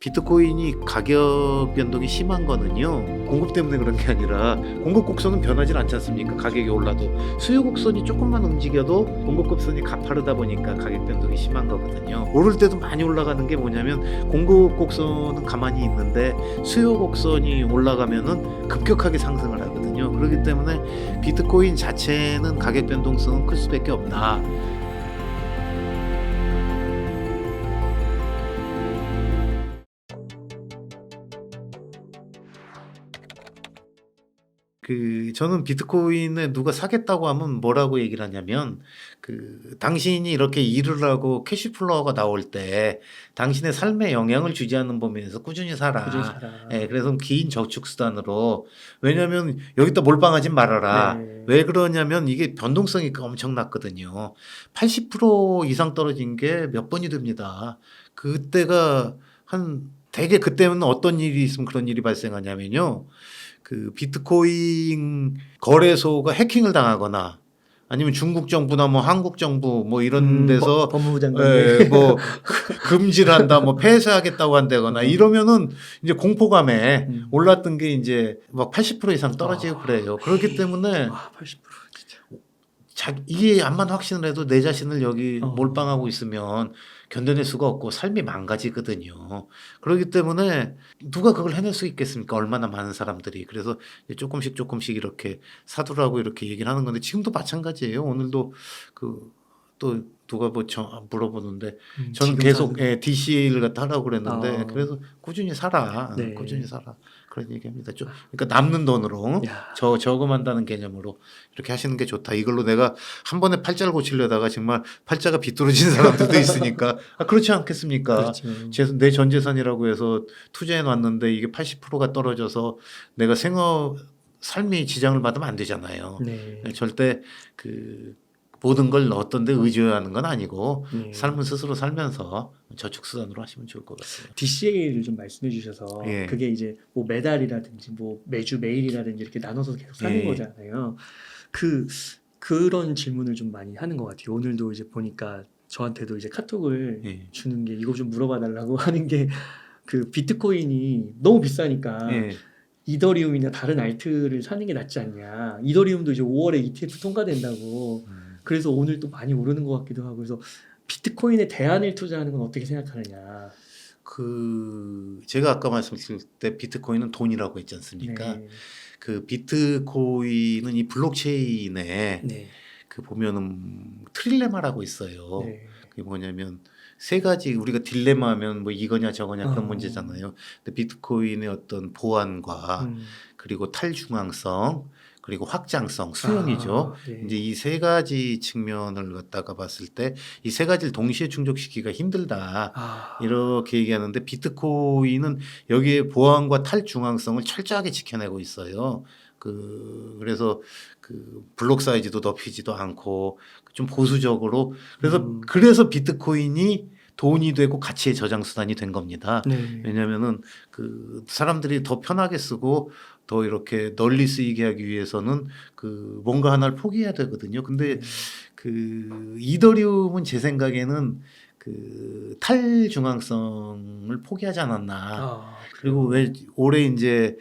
비트코인이 가격 변동이 심한 거는요, 공급 때문에 그런 게 아니라 공급 곡선은 변하지 않지 않습니까? 가격이 올라도 수요 곡선이 조금만 움직여도 공급 곡선이 가파르다 보니까 가격 변동이 심한 거거든요. 오를 때도 많이 올라가는 게 뭐냐면 공급 곡선은 가만히 있는데 수요 곡선이 올라가면은 급격하게 상승을 하거든요. 그렇기 때문에 비트코인 자체는 가격 변동성은 클 수밖에 없다. 저는 비트코인에 누가 사겠다고 하면 뭐라고 얘기를 하냐면, 당신이 이렇게 일을 하고 캐시플로우가 나올 때 당신의 삶에 영향을 주지 않는 범위에서 꾸준히 살아. 꾸준히 살아. 예, 그래서 긴 저축 수단으로. 왜냐면 여기다 몰빵하지 말아라. 네. 왜 그러냐면 이게 변동성이 엄청났거든요. 80% 이상 떨어진 게 몇 번이 됩니다. 그때가 대개 그때는 어떤 일이 있으면 그런 일이 발생하냐면요. 비트코인 거래소가 해킹을 당하거나 아니면 중국 정부나 뭐 한국 정부 뭐 이런 데서 법무부 장관 뭐 금지를 한다, 뭐 폐쇄하겠다고 한다거나 이러면은 이제 공포감에 올랐던 게 이제 막 80% 이상 떨어지고 그래요. 그렇기 때문에 80% 진짜. 이게 암만 확신을 해도 내 자신을 여기 어. 몰빵하고 있으면 견뎌낼 수가 없고 삶이 망가지거든요. 그렇기 때문에 누가 그걸 해낼 수 있겠습니까? 얼마나 많은 사람들이. 그래서 이제 조금씩 이렇게 사두라고 이렇게 얘기를 하는 건데 지금도 마찬가지예요. 오늘도 또 누가 물어보는데 저는 계속 DCA를 갖다 하라고 그랬는데 그래서 꾸준히 살아. 네. 꾸준히 살아. 그런 얘기합니다. 그러니까 남는 돈으로 저금한다는 개념으로 이렇게 하시는 게 좋다. 이걸로 내가 한 번에 팔자를 고치려다가 정말 팔자가 비뚤어진 사람들도 있으니까 그렇지 않겠습니까? 그렇죠. 내 전 재산이라고 해서 투자해 놨는데 이게 80%가 떨어져서 내가 삶이 지장을 받으면 안 되잖아요. 네. 절대 모든 걸 어떤 데 의지하는 건 아니고 삶은 스스로 살면서 저축수단으로 하시면 좋을 것 같아요. DCA를 좀 말씀해 주셔서 그게 이제 뭐 매달이라든지 뭐 매주 매일이라든지 이렇게 나눠서 계속 사는 거잖아요. 그런 질문을 좀 많이 하는 것 같아요. 오늘도 이제 보니까 저한테도 이제 카톡을 주는 게 이거 좀 물어봐 달라고 하는 게 비트코인이 너무 비싸니까 이더리움이나 다른 알트를 사는 게 낫지 않냐. 이더리움도 이제 5월에 ETF 통과된다고. 그래서 오늘 또 많이 오르는 것 같기도 하고. 그래서 비트코인에 대안을 투자하는 건 어떻게 생각하느냐. 제가 아까 말씀드릴 때 비트코인은 돈이라고 했지 않습니까? 비트코인은 이 블록체인에 보면은 트릴레마라고 있어요. 그게 뭐냐면 세 가지 우리가 딜레마 하면 뭐 이거냐 저거냐 그런 문제잖아요. 근데 비트코인의 어떤 보안과 그리고 탈중앙성 그리고 확장성, 수용이죠. 이제 이 세 가지 측면을 갖다가 봤을 때 이 세 가지를 동시에 충족시키기가 힘들다. 이렇게 얘기하는데 비트코인은 여기에 보안과 탈중앙성을 철저하게 지켜내고 있어요. 그래서 블록 사이즈도 넓히지도 않고 좀 보수적으로 그래서 비트코인이 돈이 되고 가치의 저장 수단이 된 겁니다. 왜냐면은 사람들이 더 편하게 쓰고 더 이렇게 널리 쓰이게 하기 위해서는 뭔가 하나를 포기해야 되거든요. 근데 이더리움은 제 생각에는 탈중앙성을 포기하지 않았나. 그리고 왜 올해 이제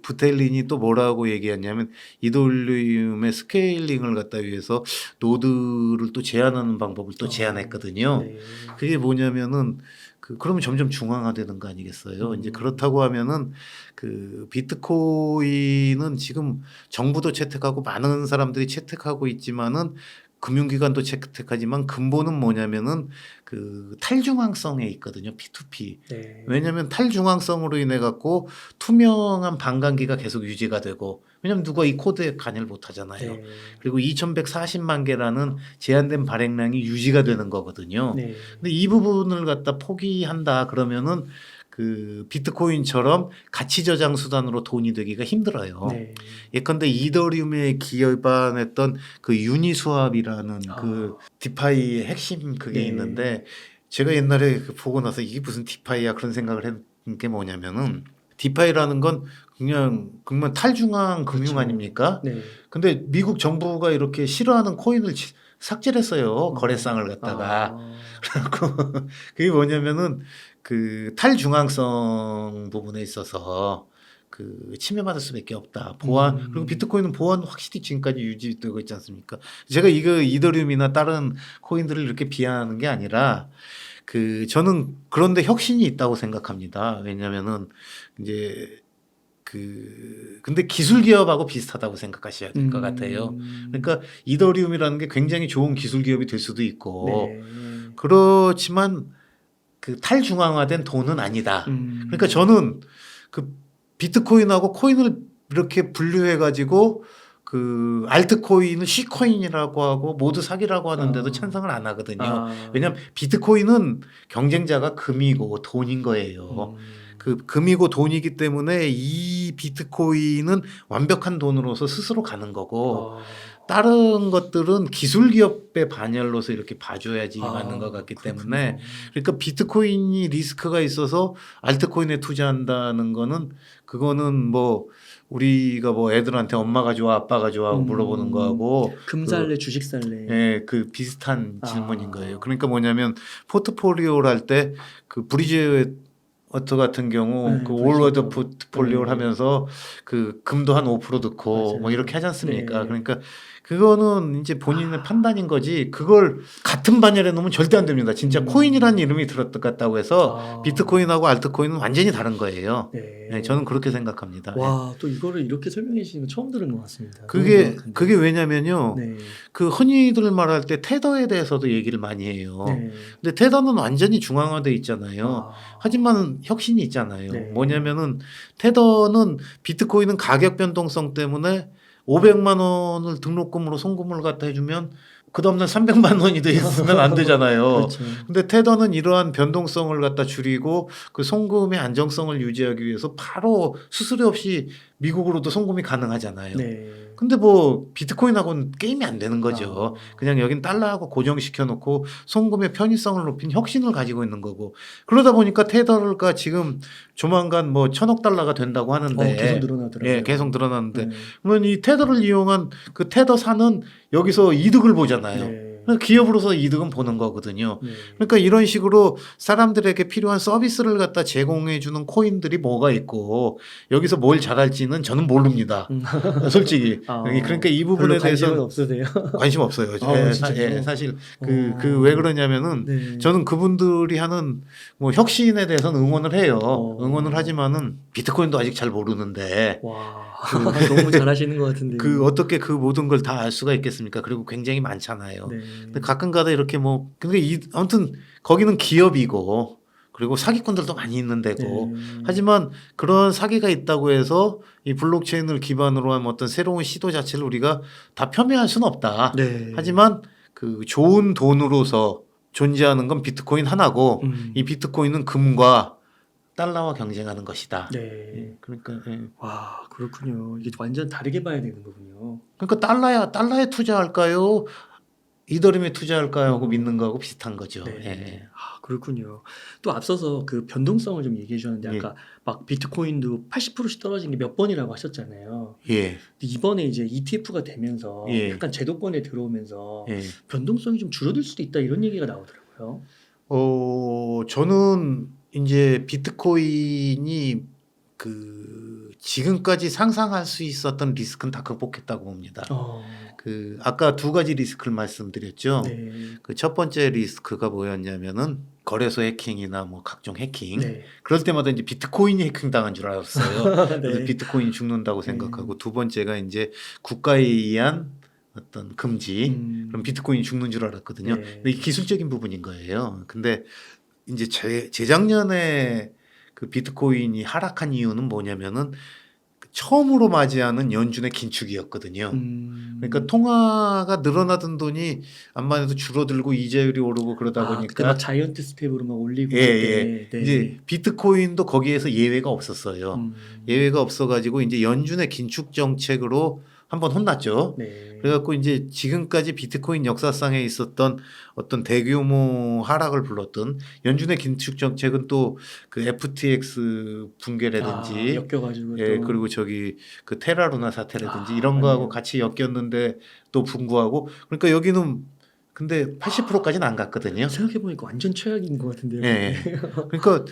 부텔린이 또 뭐라고 얘기했냐면 이더리움의 스케일링을 갖다 위해서 노드를 또 제한하는 방법을 또 제안했거든요. 그게 뭐냐면은 그러면 점점 중앙화되는 거 아니겠어요? 이제 그렇다고 하면은 비트코인은 지금 정부도 채택하고 많은 사람들이 채택하고 있지만은 금융기관도 채택하지만 근본은 뭐냐면은 탈중앙성에 있거든요. P2P. 왜냐하면 탈중앙성으로 인해 갖고 투명한 반감기가 계속 유지가 되고 왜냐하면 누가 이 코드에 관여를 못 하잖아요. 그리고 2140만 개라는 제한된 발행량이 유지가 되는 거거든요. 근데 이 부분을 갖다 포기한다 그러면은 비트코인처럼 가치 저장 수단으로 돈이 되기가 힘들어요. 예컨대 이더리움에 기반했던 유니스왑이라는 디파이의 핵심 그게 있는데 제가 옛날에 보고 나서 이게 무슨 디파이야 그런 생각을 했던 게 뭐냐면은 디파이라는 건 그냥 탈중앙 금융 아닙니까? 근데 미국 정부가 이렇게 싫어하는 코인을 삭제를 했어요. 거래상을 갖다가. 그래갖고 그게 뭐냐면은 그 탈중앙성 부분에 있어서 그 침해받을 수밖에 없다. 보안 그리고 비트코인은 보안 확실히 지금까지 유지되고 있지 않습니까? 제가 이거 이더리움이나 다른 코인들을 이렇게 비하하는 게 아니라 그 저는 그런데 혁신이 있다고 생각합니다. 왜냐면은 이제 근데 기술 기업하고 비슷하다고 생각하셔야 될 것 같아요. 그러니까 이더리움이라는 게 굉장히 좋은 기술 기업이 될 수도 있고 네. 그렇지만 그 탈중앙화된 돈은 아니다. 그러니까 저는 그 비트코인하고 코인을 이렇게 분류해 가지고 그 알트코인을 C코인이라고 하고 모두 사기라고 하는데도 찬성을 안 하거든요. 왜냐하면 비트코인은 경쟁자가 금이고 돈인 거예요. 그 금이고 돈이기 때문에 이 비트코인은 완벽한 돈으로서 스스로 가는 거고 다른 것들은 기술 기업의 반열로서 이렇게 봐줘야지 맞는 것 같기 때문에 그러니까 비트코인이 리스크가 있어서 알트코인에 투자한다는 거는 그거는 뭐 우리가 뭐 애들한테 엄마가 좋아 아빠가 좋아 하고 물어보는 거하고 금 살래 주식 살래 예, 그 비슷한 질문인 거예요. 그러니까 뭐냐면 포트폴리오를 할 때 그 브리지 워터 같은 경우 그 올워드 포트폴리오를 하면서 그 금도 한 5% 넣고 맞아요. 뭐 이렇게 하지 않습니까? 네. 그러니까 그거는 이제 본인의 판단인 거지 그걸 같은 반열에 놓으면 절대 안 됩니다. 진짜 코인이라는 이름이 들었다고 해서 비트코인하고 알트코인은 완전히 다른 거예요. 네. 네, 저는 그렇게 생각합니다. 와, 또 이거를 이렇게 설명해 주시는 거 처음 들은 것 같습니다. 그게 왜냐면요. 네. 그 흔히들 말할 때 테더에 대해서도 얘기를 많이 해요. 네. 근데 테더는 완전히 중앙화돼 있잖아요. 하지만 혁신이 있잖아요. 네. 뭐냐면은 테더는 비트코인은 가격 변동성 때문에 500만 원을 등록금으로 송금을 갖다 해주면 그 다음날 300만 원이 돼 있으면 안 되잖아요. 그렇죠. 근데 테더는 이러한 변동성을 갖다 줄이고 그 송금의 안정성을 유지하기 위해서 바로 수수료 없이 미국으로도 송금이 가능하잖아요. 네. 근데 뭐 비트코인하고는 게임이 안 되는 거죠. 그냥 여긴 달러하고 고정시켜 놓고 송금의 편의성을 높인 혁신을 가지고 있는 거고 그러다 보니까 테더가 지금 조만간 뭐 1,000억 달러가 된다고 하는데 계속 늘어나더라고요. 예, 계속 늘어나는데 그러면 이 테더를 이용한 그 테더사는 여기서 이득을 보잖아요. 네. 기업으로서 이득은 보는 거거든요. 그러니까 이런 식으로 사람들에게 필요한 서비스를 갖다 제공해 주는 코인들이 뭐가 있고 여기서 뭘 잘할지는 저는 모릅니다. 솔직히. 그러니까 이 부분에 대해서 없으세요? 관심 없어요. 사실 왜 그러냐면은 네. 저는 그분들이 하는 뭐 혁신에 대해서는 응원을 해요. 응원을 하지만은 비트코인도 아직 잘 모르는데 와, 너무 잘하시는 것 같은데. 어떻게 그 모든 걸 다 알 수가 있겠습니까? 그리고 굉장히 많잖아요. 네. 근데 가끔가다 이렇게 뭐 근데 아무튼 거기는 기업이고 그리고 사기꾼들도 많이 있는 데고 하지만 그런 사기가 있다고 해서 이 블록체인을 기반으로 한 어떤 새로운 시도 자체를 우리가 다 폄훼할 수는 없다. 네. 하지만 그 좋은 돈으로서 존재하는 건 비트코인 하나고 이 비트코인은 금과 달러와 경쟁하는 것이다. 네. 그러니까 와, 그렇군요. 이게 완전 다르게 봐야 되는 거군요. 그러니까 달러에 투자할까요? 이더리움에 투자할까요? 하고 믿는 거하고 비슷한 거죠. 네. 예. 그렇군요. 또 앞서서 그 변동성을 좀 얘기해 주셨는데 아까 막 비트코인도 80%씩 떨어진 게 몇 번이라고 하셨잖아요. 예. 근데 이번에 이제 ETF가 되면서 약간 제도권에 들어오면서 변동성이 좀 줄어들 수도 있다 이런 얘기가 나오더라고요. 저는 이제 비트코인이 그 지금까지 상상할 수 있었던 리스크는 다 극복했다고 봅니다. 그 아까 두 가지 리스크를 말씀드렸죠. 네. 그 첫 번째 리스크가 뭐였냐면은 거래소 해킹이나 뭐 각종 해킹. 네. 그럴 때마다 이제 비트코인이 해킹당한 줄 알았어요. 네. 그래서 비트코인이 죽는다고 생각하고 두 번째가 이제 국가에 의한 어떤 금지. 그럼 비트코인이 죽는 줄 알았거든요. 네. 근데 이게 기술적인 부분인 거예요. 근데 이제 재작년에 그 비트코인이 하락한 이유는 뭐냐면은 처음으로 맞이하는 연준의 긴축이었거든요. 그러니까 통화가 늘어나던 돈이 암만 해도 줄어들고 이자율이 오르고 그러다 보니까 그때 막 자이언트 스텝으로 막 올리고 네. 이제 비트코인도 거기에서 예외가 없었어요. 예외가 없어가지고 이제 연준의 긴축 정책으로 한번 혼났죠. 네. 그래갖고 이제 지금까지 비트코인 역사상에 있었던 어떤 대규모 하락을 불렀던 연준의 긴축 정책은 또 그 FTX 붕괴라든지 엮여가지고 그리고 저기 그 테라루나 사태라든지 이런 거하고 같이 엮였는데 또 분구하고 그러니까 여기는 근데 80%까지는 안 갔거든요. 생각해보니까 완전 최악인 것 같은데요. 예. 그러니까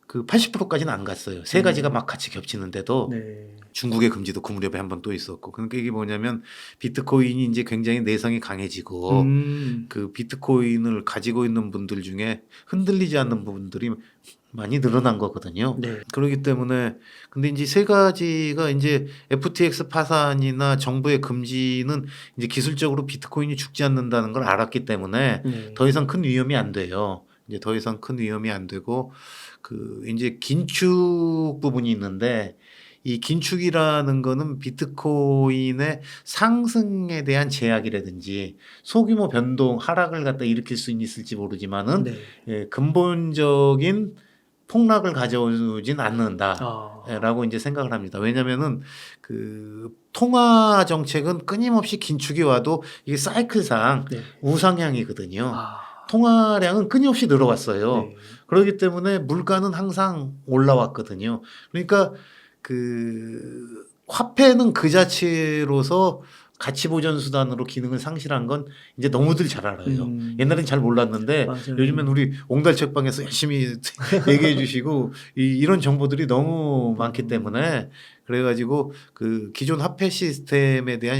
그 80%까지는 안 갔어요. 세 가지가 막 같이 겹치는데도 네. 중국의 금지도 그 무렵에 한 번 또 있었고. 그러니까 이게 뭐냐면 비트코인이 이제 굉장히 내성이 강해지고 그 비트코인을 가지고 있는 분들 중에 흔들리지 않는 분들이 많이 늘어난 거거든요. 네. 그렇기 때문에 근데 이제 세 가지가 이제 FTX 파산이나 정부의 금지는 이제 기술적으로 비트코인이 죽지 않는다는 걸 알았기 때문에 네. 더 이상 큰 위험이 안 돼요. 이제 더 이상 큰 위험이 안 되고 그 이제 긴축 부분이 있는데 이 긴축이라는 거는 비트코인의 상승에 대한 제약이라든지 소규모 변동 하락을 갖다 일으킬 수 있을지 모르지만은 네. 예, 근본적인 폭락을 가져오진 않는다라고 이제 생각을 합니다. 왜냐면은 그 통화 정책은 끊임없이 긴축이 와도 이게 사이클상 네. 우상향이거든요. 통화량은 끊임없이 늘어왔어요. 네. 그렇기 때문에 물가는 항상 올라왔거든요. 그러니까 그 화폐는 그 자체로서 가치 보전 수단으로 기능을 상실한 건 이제 너무들 잘 알아요. 옛날엔 잘 몰랐는데 맞아요. 요즘엔 우리 옹달 책방에서 열심히 얘기해 주시고 이런 정보들이 너무 많기 때문에 그래가지고 그 기존 화폐 시스템에 대한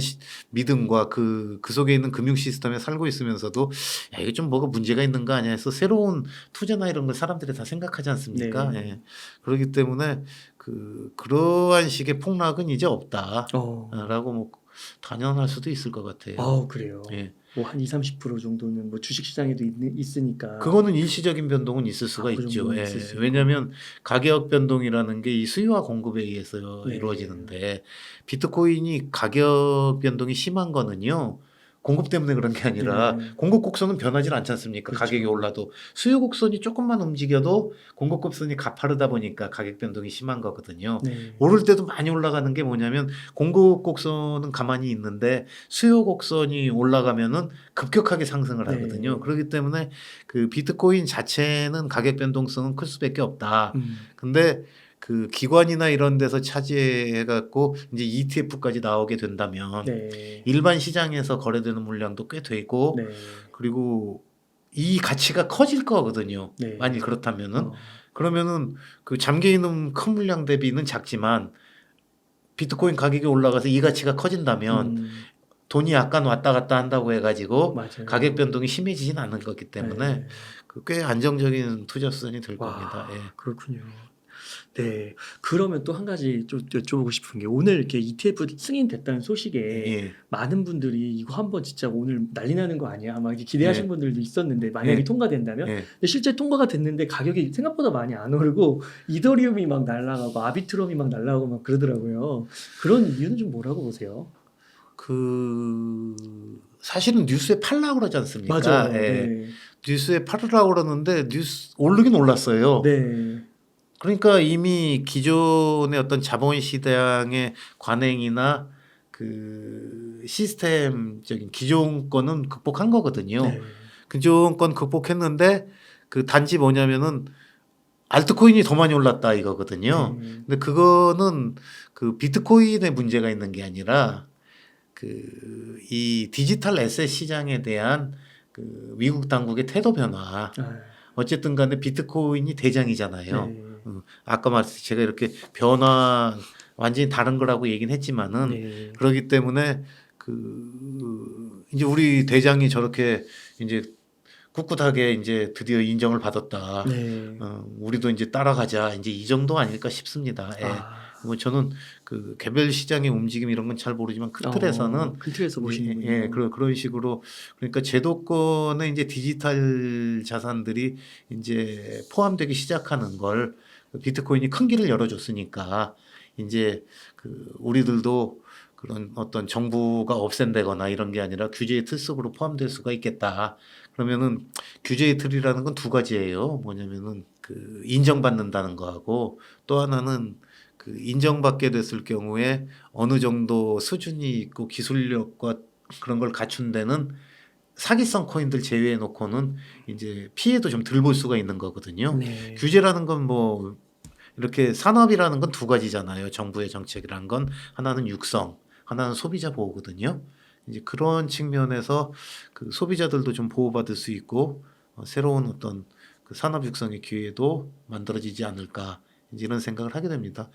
믿음과 그 속에 있는 금융 시스템에 살고 있으면서도 야, 이거 좀 뭐가 문제가 있는 거 아니야 해서 새로운 투자나 이런 걸 사람들이 다 생각하지 않습니까? 네. 예. 그렇기 때문에 그러한 식의 폭락은 이제 없다라고 뭐 단연할 수도 있을 것 같아요. 그래요. 예. 뭐 한 20-30% 정도는 뭐 주식 시장에도 있으니까. 그거는 일시적인 변동은 있을 수가 그 있죠. 예. 있을 수 있고. 왜냐하면 가격 변동이라는 게 이 수요와 공급에 의해서 네. 이루어지는데 비트코인이 가격 변동이 심한 거는요. 공급 때문에 그런 게 아니라 공급 곡선은 변하지 않지 않습니까? 그렇죠. 가격이 올라도 수요 곡선이 조금만 움직여도 공급 곡선이 가파르다 보니까 가격 변동이 심한 거거든요. 네. 오를 때도 많이 올라가는 게 뭐냐면 공급 곡선은 가만히 있는데 수요 곡선이 올라가면은 급격하게 상승을 하거든요. 네. 그렇기 때문에 그 비트코인 자체는 가격 변동성은 클 수밖에 없다. 근데 그 기관이나 이런 데서 차지해 갖고 이제 ETF까지 나오게 된다면 네. 일반 시장에서 거래되는 물량도 꽤 되고 네. 그리고 이 가치가 커질 거거든요. 네. 만일 그렇다면은 그러면은 그 잠겨 있는 큰 물량 대비는 작지만 비트코인 가격이 올라가서 이 가치가 커진다면 돈이 약간 왔다 갔다 한다고 해가지고 맞아요. 가격 변동이 심해지진 않을 거기 때문에 꽤 안정적인 투자 수단이 될 겁니다. 예. 그렇군요. 네. 그러면 또 한 가지 좀 여쭤보고 싶은 게 오늘 이렇게 ETF 승인됐다는 소식에 많은 분들이 이거 한번 진짜 오늘 난리 나는 거 아니야? 막 이렇게 기대하신 분들도 있었는데 만약에 통과된다면 근데 실제 통과가 됐는데 가격이 생각보다 많이 안 오르고 이더리움이 막 날아가고 아비트럼이 막 날아가고 막 그러더라고요. 그런 이유는 좀 뭐라고 보세요? 사실은 뉴스에 팔라고 그러지 않습니까? 맞아요. 네. 뉴스에 팔으라고 그러는데 오르긴 올랐어요. 네. 그러니까 이미 기존의 어떤 자본 시장의 관행이나 그 시스템적인 기존 거는 극복한 거거든요. 네. 기존 건 극복했는데 그 단지 뭐냐면은 알트코인이 더 많이 올랐다 이거거든요. 근데 그거는 그 비트코인의 문제가 있는 게 아니라 이 디지털 에셋 시장에 대한 그 미국 당국의 태도 변화. 어쨌든 간에 비트코인이 대장이잖아요. 아까 말했듯이 제가 이렇게 변화 완전히 다른 거라고 얘기는 했지만은 그렇기 때문에 이제 우리 대장이 저렇게 이제 꿋꿋하게 이제 드디어 인정을 받았다. 우리도 이제 따라가자. 이제 이 정도 아닐까 싶습니다. 뭐 저는 그 개별 시장의 움직임 이런 건 잘 모르지만 큰 틀에서는 큰 틀에서 보시는군요. 그런 식으로 그러니까 제도권에 이제 디지털 자산들이 이제 포함되기 시작하는 걸 비트코인이 큰 길을 열어줬으니까 이제 우리들도 그런 어떤 정부가 없앤다거나 이런 게 아니라 규제의 틀 속으로 포함될 수가 있겠다. 그러면은 규제의 틀이라는 건 두 가지예요. 뭐냐면은 인정받는다는 거하고 또 하나는 인정받게 됐을 경우에 어느 정도 수준이 있고 기술력과 그런 걸 갖춘 데는 사기성 코인들 제외해 놓고는 이제 피해도 좀 덜 볼 수가 있는 거거든요. 규제라는 건 뭐 이렇게 산업이라는 건 두 가지잖아요. 정부의 정책이라는 건 하나는 육성, 하나는 소비자 보호거든요. 이제 그런 측면에서 그 소비자들도 좀 보호받을 수 있고 새로운 어떤 그 산업 육성의 기회도 만들어지지 않을까 이제 이런 생각을 하게 됩니다.